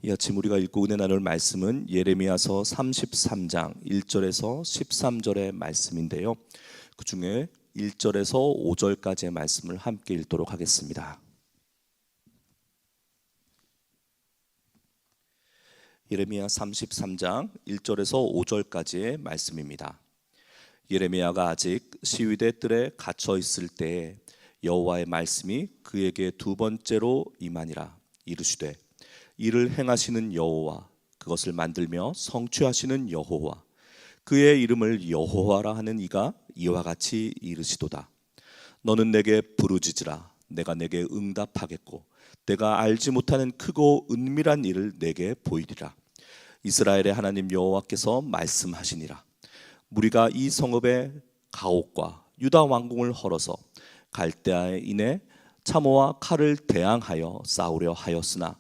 이 아침 우리가 읽고 은혜 나눌 말씀은 예레미야서 33장 1절에서 13절의 말씀인데요. 그 중에 1절에서 5절까지의 말씀을 함께 읽도록 하겠습니다. 예레미야 33장 1절에서 5절까지의 말씀입니다. 예레미야가 아직 시위대 뜰에 갇혀 있을 때에 여호와의 말씀이 그에게 두 번째로 임하니라. 이르시되 이를 행하시는 여호와, 그것을 만들며 성취하시는 여호와, 그의 이름을 여호와라 하는 이가 이와 같이 이르시도다. 너는 내게 부르짖으라. 내가 내게 응답하겠고 내가 알지 못하는 크고 은밀한 일을 내게 보이리라. 이스라엘의 하나님 여호와께서 말씀하시니라. 무리가 이 성읍의 가옥과 유다 왕궁을 헐어서 갈대아인의 참호와 칼을 대항하여 싸우려 하였으나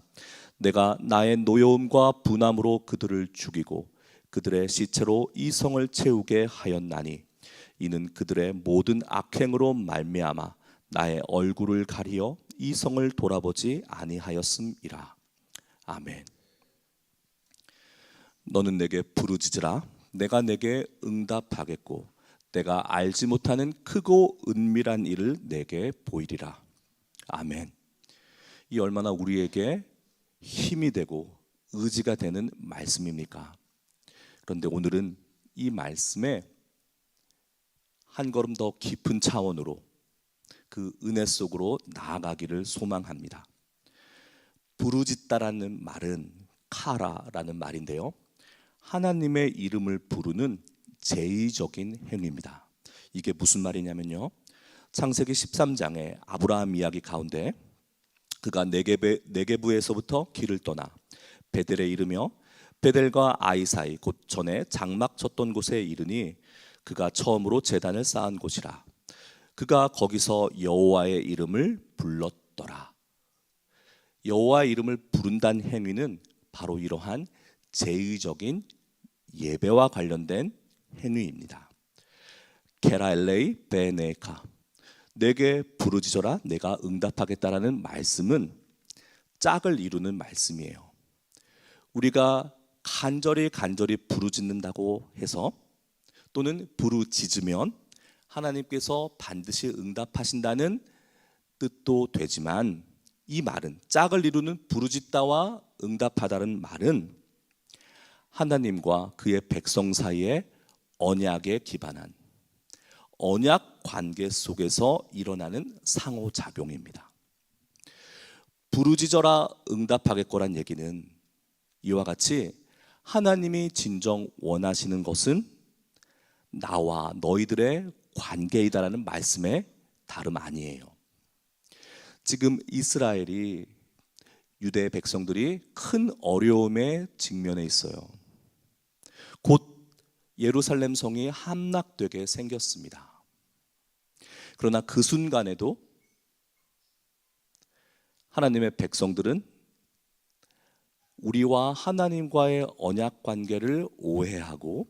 내가 나의 노여움과 분함으로 그들을 죽이고 그들의 시체로 이 성을 채우게 하였나니 이는 그들의 모든 악행으로 말미암아 나의 얼굴을 가리어 이 성을 돌아보지 아니하였음이라. 아멘. 너는 내게 부르짖으라. 내가 내게 응답하겠고 내가 알지 못하는 크고 은밀한 일을 내게 보이리라. 아멘. 이 얼마나 우리에게 힘이 되고 의지가 되는 말씀입니까? 그런데 오늘은 이 말씀에 한 걸음 더 깊은 차원으로 그 은혜 속으로 나아가기를 소망합니다. 부르짖다라는 말은 카라라는 말인데요, 하나님의 이름을 부르는 제의적인 행위입니다. 이게 무슨 말이냐면요, 창세기 13장의 아브라함 이야기 가운데 그가 네게부에서부터 길을 떠나 베델에 이르며 베델과 아이 사이 곧 전에 장막 쳤던 곳에 이르니 그가 처음으로 제단을 쌓은 곳이라. 그가 거기서 여호와의 이름을 불렀더라. 여호와의 이름을 부른다는 행위는 바로 이러한 제의적인 예배와 관련된 행위입니다. 케라엘레이 베네카, 내게 부르짖어라 내가 응답하겠다라는 말씀은 짝을 이루는 말씀이에요. 우리가 간절히 부르짖는다고 해서 또는 부르짖으면 하나님께서 반드시 응답하신다는 뜻도 되지만, 이 말은 짝을 이루는 부르짖다와 응답하다는 말은 하나님과 그의 백성 사이에 언약에 기반한 언약 관계 속에서 일어나는 상호작용입니다. 부르짖어라 응답하겠거란 얘기는 이와 같이 하나님이 진정 원하시는 것은 나와 너희들의 관계이다라는 말씀의 다름 아니에요. 지금 이스라엘이, 유대 백성들이 큰 어려움에 직면해 있어요. 곧 예루살렘 성이 함락되게 생겼습니다. 그러나 그 순간에도 하나님의 백성들은 우리와 하나님과의 언약 관계를 오해하고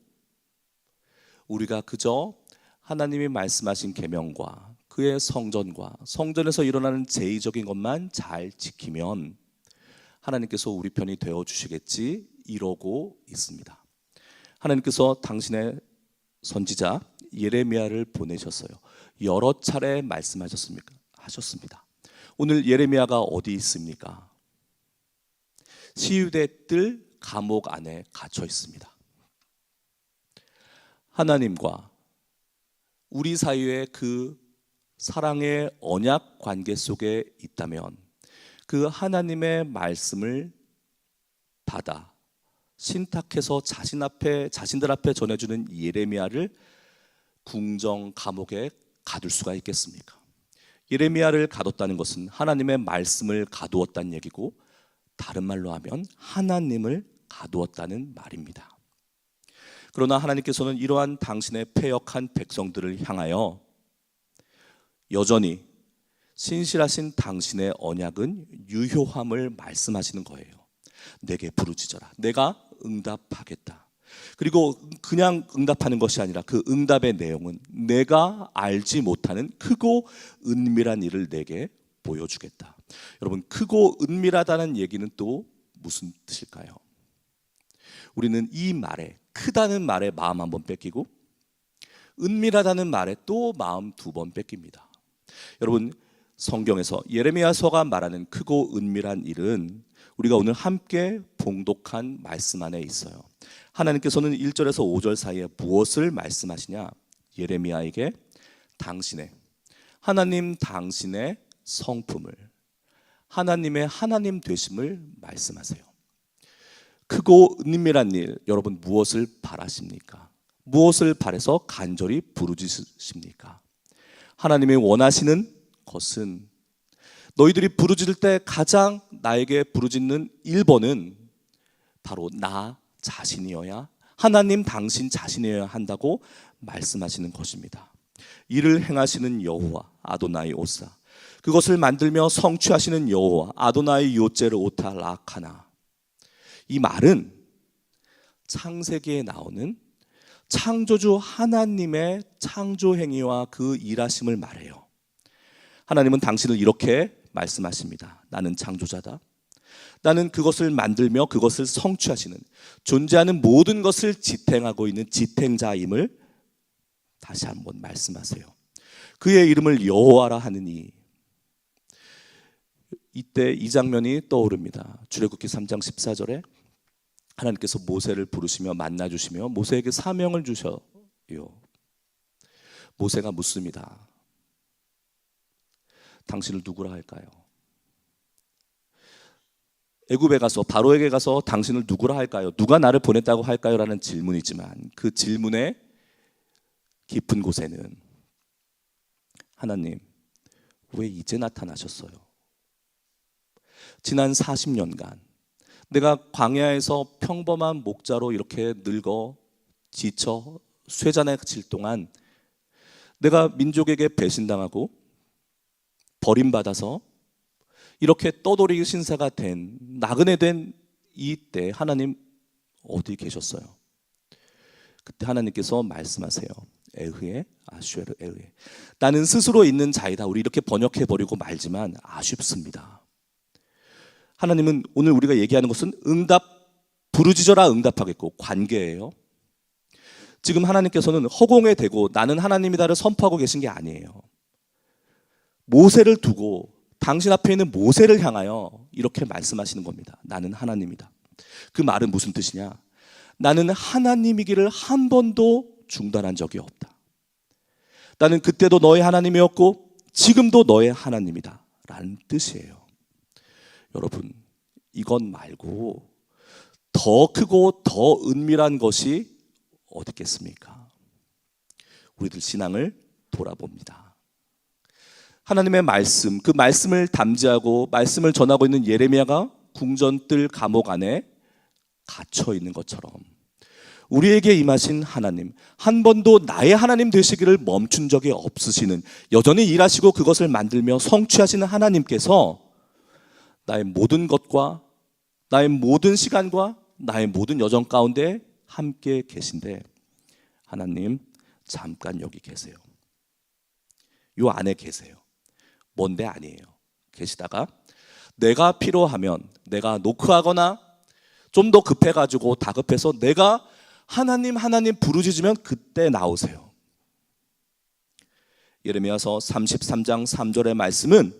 우리가 그저 하나님이 말씀하신 계명과 그의 성전과 성전에서 일어나는 제의적인 것만 잘 지키면 하나님께서 우리 편이 되어주시겠지 이러고 있습니다. 하나님께서 당신의 선지자 예레미야를 보내셨어요. 여러 차례 하셨습니다. 오늘 예레미야가 어디 있습니까? 시위대 뜰 감옥 안에 갇혀 있습니다. 하나님과 우리 사이의 그 사랑의 언약 관계 속에 있다면 그 하나님의 말씀을 받아 신탁해서 자신들 앞에 전해주는 예레미야를 궁정 감옥에 가둘 수가 있겠습니까? 예레미야를 가뒀다는 것은 하나님의 말씀을 가두었다는 얘기고, 다른 말로 하면 하나님을 가두었다는 말입니다. 그러나 하나님께서는 이러한 당신의 패역한 백성들을 향하여 여전히 신실하신 당신의 언약은 유효함을 말씀하시는 거예요. 내게 부르짖어라. 내가 응답하겠다. 그리고 그냥 응답하는 것이 아니라 그 응답의 내용은 내가 알지 못하는 크고 은밀한 일을 내게 보여주겠다. 여러분, 크고 은밀하다는 얘기는 또 무슨 뜻일까요? 우리는 이 말에, 크다는 말에 마음 한 번 뺏기고 은밀하다는 말에 또 마음 두 번 뺏깁니다. 여러분, 성경에서 예레미야서가 말하는 크고 은밀한 일은 우리가 오늘 함께 봉독한 말씀 안에 있어요. 하나님께서는 1절에서 5절 사이에 무엇을 말씀하시냐? 예레미야에게 하나님 당신의 성품을, 하나님의 하나님 되심을 말씀하세요. 크고 은밀한 일, 여러분 무엇을 바라십니까? 무엇을 바라서 간절히 부르짖으십니까? 하나님이 원하시는 것은, 너희들이 부르짖을 때 가장 나에게 부르짖는 1번은 바로 나 자신이어야, 하나님 당신 자신이어야 한다고 말씀하시는 것입니다. 이를 행하시는 여호와 아도나이 오사, 그것을 만들며 성취하시는 여호와 아도나이 요제르 오타 라카나. 이 말은 창세기에 나오는 창조주 하나님의 창조 행위와 그 일하심을 말해요. 하나님은 당신을 이렇게 말씀하십니다. 나는 창조자다. 나는 그것을 만들며 그것을 성취하시는, 존재하는 모든 것을 지탱하고 있는 지탱자임을 다시 한번 말씀하세요. 그의 이름을 여호와라 하느니. 이때 이 장면이 떠오릅니다. 출애굽기 3장 14절에 하나님께서 모세를 부르시며 만나주시며 모세에게 사명을 주셔요. 모세가 묻습니다. 당신을 누구라 할까요? 애굽에 가서 바로에게 가서 당신을 누구라 할까요? 누가 나를 보냈다고 할까요? 라는 질문이지만 그 질문의 깊은 곳에는 하나님, 왜 이제 나타나셨어요? 지난 40년간 내가 광야에서 평범한 목자로 이렇게 늙어 지쳐 쇠잔에 질 동안 내가 민족에게 배신당하고 버림받아서 이렇게 떠돌이 신사가 된, 나그네 된 이때 하나님 어디 계셨어요? 그때 하나님께서 말씀하세요. 에흐에 아슈에르 에흐에. 나는 스스로 있는 자이다. 우리 이렇게 번역해버리고 말지만 아쉽습니다. 하나님은 오늘 우리가 얘기하는 것은 부르짖어라 응답하겠고 관계예요. 지금 하나님께서는 허공에 대고 나는 하나님이다를 선포하고 계신 게 아니에요. 모세를 두고 당신 앞에 있는 모세를 향하여 이렇게 말씀하시는 겁니다. 나는 하나님이다. 그 말은 무슨 뜻이냐? 나는 하나님이기를 한 번도 중단한 적이 없다. 나는 그때도 너의 하나님이었고 지금도 너의 하나님이다 라는 뜻이에요. 여러분, 이것 말고 더 크고 더 은밀한 것이 어디 있겠습니까? 우리들 신앙을 돌아봅니다. 하나님의 말씀, 그 말씀을 담지하고 말씀을 전하고 있는 예레미야가 궁전뜰 감옥 안에 갇혀 있는 것처럼 우리에게 임하신 하나님, 한 번도 나의 하나님 되시기를 멈춘 적이 없으시는, 여전히 일하시고 그것을 만들며 성취하시는 하나님께서 나의 모든 것과 나의 모든 시간과 나의 모든 여정 가운데 함께 계신데, 하나님 잠깐 여기 계세요. 요 안에 계세요. 뭔데 아니에요. 계시다가 내가 필요하면, 내가 노크하거나 좀 더 급해가지고 다급해서 내가 하나님 부르짖으면 그때 나오세요. 예레미야서 33장 3절의 말씀은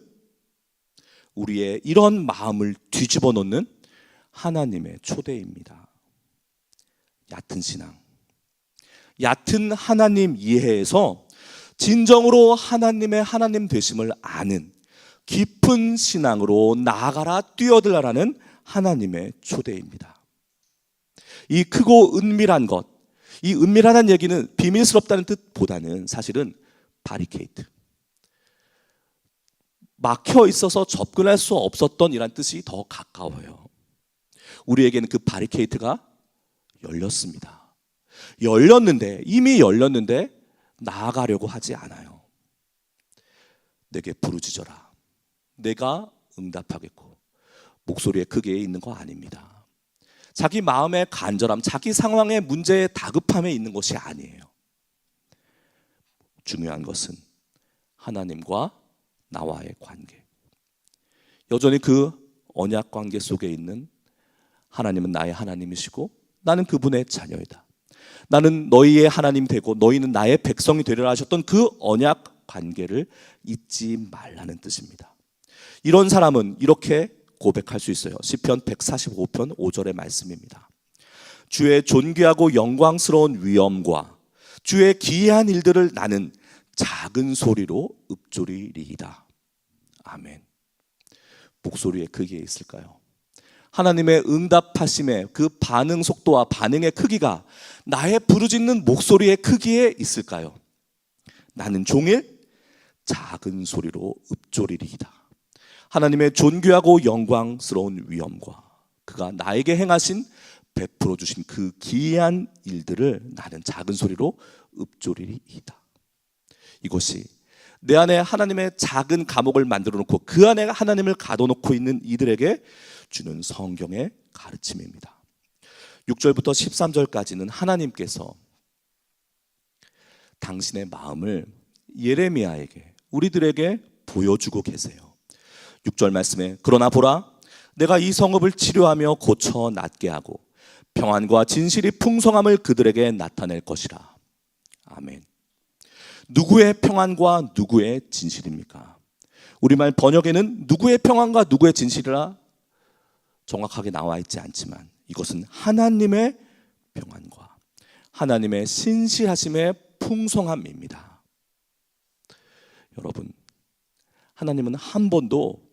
우리의 이런 마음을 뒤집어 놓는 하나님의 초대입니다. 얕은 신앙, 얕은 하나님 이해에서 진정으로 하나님의 하나님 되심을 아는 깊은 신앙으로 나아가라, 뛰어들라라는 하나님의 초대입니다. 이 크고 은밀한 것, 이 은밀하다는 얘기는 비밀스럽다는 뜻보다는 사실은 바리케이트, 막혀 있어서 접근할 수 없었던 이란 뜻이 더 가까워요. 우리에게는 그 바리케이트가 열렸습니다. 이미 열렸는데 나아가려고 하지 않아요. 내게 부르짖어라. 내가 응답하겠고. 목소리에 크게 있는 거 아닙니다. 자기 마음의 간절함, 자기 상황의 문제의 다급함에 있는 것이 아니에요. 중요한 것은 하나님과 나와의 관계. 여전히 그 언약 관계 속에 있는 하나님은 나의 하나님이시고 나는 그분의 자녀이다. 나는 너희의 하나님 되고 너희는 나의 백성이 되리라 하셨던 그 언약 관계를 잊지 말라는 뜻입니다. 이런 사람은 이렇게 고백할 수 있어요. 시편 145편 5절의 말씀입니다. 주의 존귀하고 영광스러운 위엄과 주의 기이한 일들을 나는 작은 소리로 읊조리리이다. 아멘. 목소리의 크기에 있을까요? 하나님의 응답하심의 그 반응 속도와 반응의 크기가 나의 부르짖는 목소리의 크기에 있을까요? 나는 종일 작은 소리로 읊조리리이다. 하나님의 존귀하고 영광스러운 위엄과 그가 나에게 행하신 베풀어 주신 그 기이한 일들을 나는 작은 소리로 읊조리리이다. 이것이 내 안에 하나님의 작은 감옥을 만들어 놓고 그 안에 하나님을 가둬놓고 있는 이들에게 주는 성경의 가르침입니다. 6절부터 13절까지는 하나님께서 당신의 마음을 예레미야에게 우리들에게 보여주고 계세요. 6절 말씀에 그러나 보라 내가 이 성읍을 치료하며 고쳐 낫게 하고 평안과 진실이 풍성함을 그들에게 나타낼 것이라. 아멘. 누구의 평안과 누구의 진실입니까? 우리말 번역에는 누구의 평안과 누구의 진실이라 정확하게 나와 있지 않지만 이것은 하나님의 평안과 하나님의 신실하심의 풍성함입니다. 여러분, 하나님은 한 번도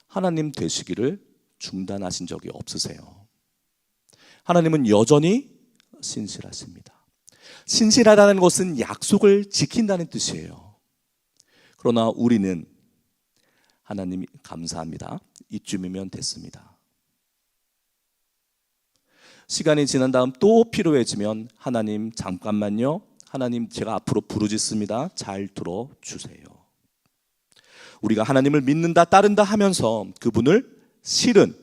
하나님 되시기를 중단하신 적이 없으세요. 하나님은 여전히 신실하십니다. 신실하다는 것은 약속을 지킨다는 뜻이에요. 그러나 우리는 하나님 감사합니다. 이쯤이면 됐습니다. 시간이 지난 다음 또 필요해지면 하나님 잠깐만요. 하나님 제가 앞으로 부르짖습니다. 잘 들어주세요. 우리가 하나님을 믿는다 따른다 하면서 그분을 실은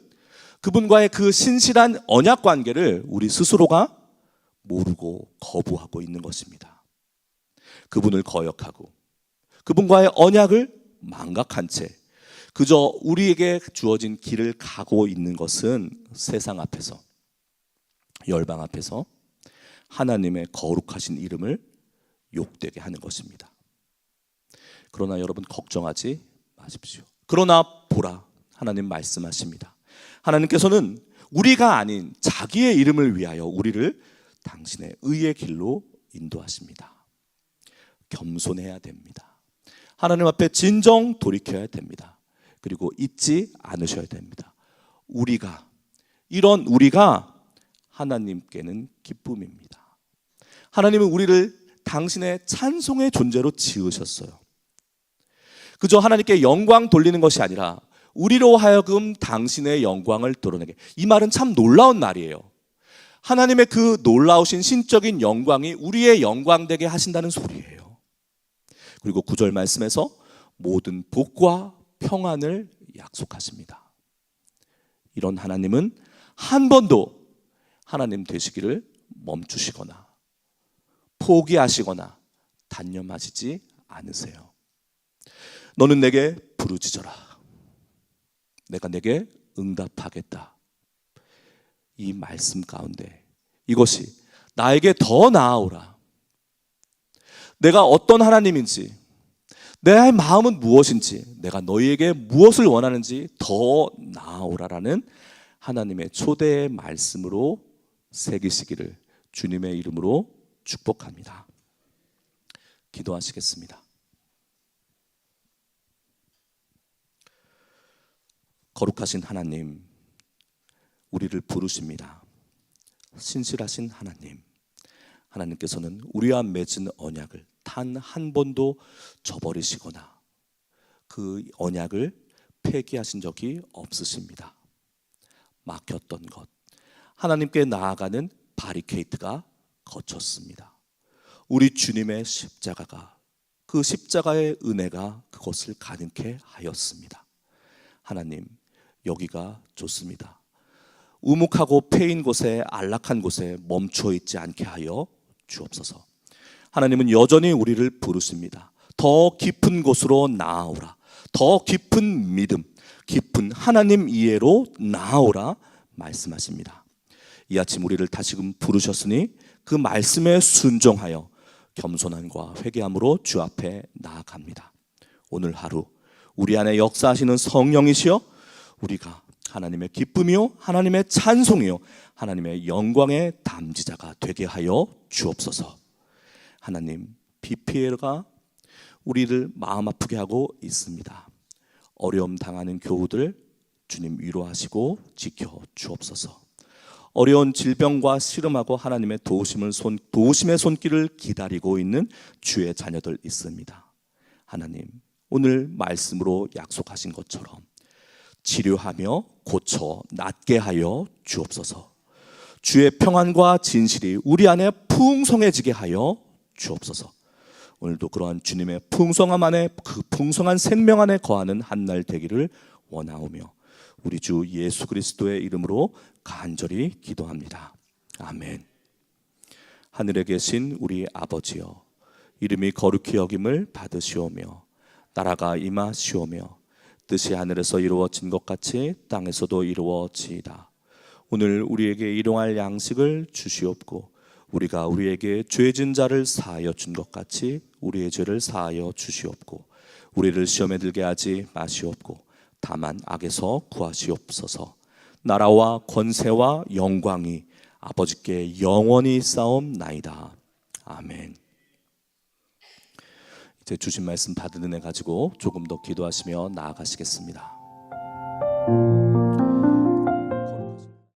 그분과의 그 신실한 언약 관계를 우리 스스로가 모르고 거부하고 있는 것입니다. 그분을 거역하고 그분과의 언약을 망각한 채 그저 우리에게 주어진 길을 가고 있는 것은 세상 앞에서 열방 앞에서 하나님의 거룩하신 이름을 욕되게 하는 것입니다. 그러나 여러분 걱정하지 마십시오. 그러나 보라 하나님 말씀하십니다. 하나님께서는 우리가 아닌 자기의 이름을 위하여 우리를 당신의 의의 길로 인도하십니다. 겸손해야 됩니다. 하나님 앞에 진정 돌이켜야 됩니다. 그리고 잊지 않으셔야 됩니다. 이런 우리가 하나님께는 기쁨입니다. 하나님은 우리를 당신의 찬송의 존재로 지으셨어요. 그저 하나님께 영광 돌리는 것이 아니라 우리로 하여금 당신의 영광을 드러내게. 이 말은 참 놀라운 말이에요. 하나님의 그 놀라우신 신적인 영광이 우리의 영광 되게 하신다는 소리예요. 그리고 9절 말씀에서 모든 복과 평안을 약속하십니다. 이런 하나님은 한 번도 하나님 되시기를 멈추시거나 포기하시거나 단념하시지 않으세요. 너는 내게 부르짖어라. 내가 내게 응답하겠다. 이 말씀 가운데 이것이 나에게 더 나아오라. 내가 어떤 하나님인지, 내 마음은 무엇인지, 내가 너희에게 무엇을 원하는지 더 나아오라라는 하나님의 초대의 말씀으로 새기시기를 주님의 이름으로 축복합니다. 기도하시겠습니다. 거룩하신 하나님, 우리를 부르십니다. 신실하신 하나님, 하나님께서는 우리와 맺은 언약을 단 한 번도 저버리시거나 그 언약을 폐기하신 적이 없으십니다. 막혔던 것, 하나님께 나아가는 바리케이트가 거쳤습니다. 우리 주님의 십자가가, 그 십자가의 은혜가 그것을 가능케 하였습니다. 하나님, 여기가 좋습니다. 우묵하고 패인 곳에, 안락한 곳에 멈춰 있지 않게 하여 주옵소서. 하나님은 여전히 우리를 부르십니다. 더 깊은 곳으로 나아오라. 더 깊은 믿음, 깊은 하나님 이해로 나아오라 말씀하십니다. 이 아침 우리를 다시금 부르셨으니 그 말씀에 순종하여 겸손함과 회개함으로 주 앞에 나아갑니다. 오늘 하루 우리 안에 역사하시는 성령이시여 우리가 하나님의 기쁨이요 하나님의 찬송이요 하나님의 영광의 담지자가 되게 하여 주옵소서. 하나님, 비 피해가 우리를 마음 아프게 하고 있습니다. 어려움 당하는 교우들 주님 위로하시고 지켜 주옵소서. 어려운 질병과 씨름하고 하나님의 도우심의 손길을 기다리고 있는 주의 자녀들 있습니다. 하나님, 오늘 말씀으로 약속하신 것처럼 치료하며 고쳐 낫게 하여 주옵소서. 주의 평안과 진실이 우리 안에 풍성해지게 하여 주옵소서. 오늘도 그러한 주님의 풍성함 안에 그 풍성한 생명 안에 거하는 한 날 되기를 원하오며 우리 주 예수 그리스도의 이름으로 간절히 기도합니다. 아멘. 하늘에 계신 우리 아버지여, 이름이 거룩히 여김을 받으시오며 나라가 임하시오며 뜻이 하늘에서 이루어진 것 같이 땅에서도 이루어지이다. 오늘 우리에게 일용할 양식을 주시옵고 우리가 우리에게 죄진 자를 사하여 준 것 같이 우리의 죄를 사하여 주시옵고 우리를 시험에 들게 하지 마시옵고 다만 악에서 구하시옵소서. 나라와 권세와 영광이 아버지께 영원히 쌓옵나이다. 아멘. 이제 주신 말씀 받은 은혜 가지고 조금 더 기도하시며 나아가시겠습니다.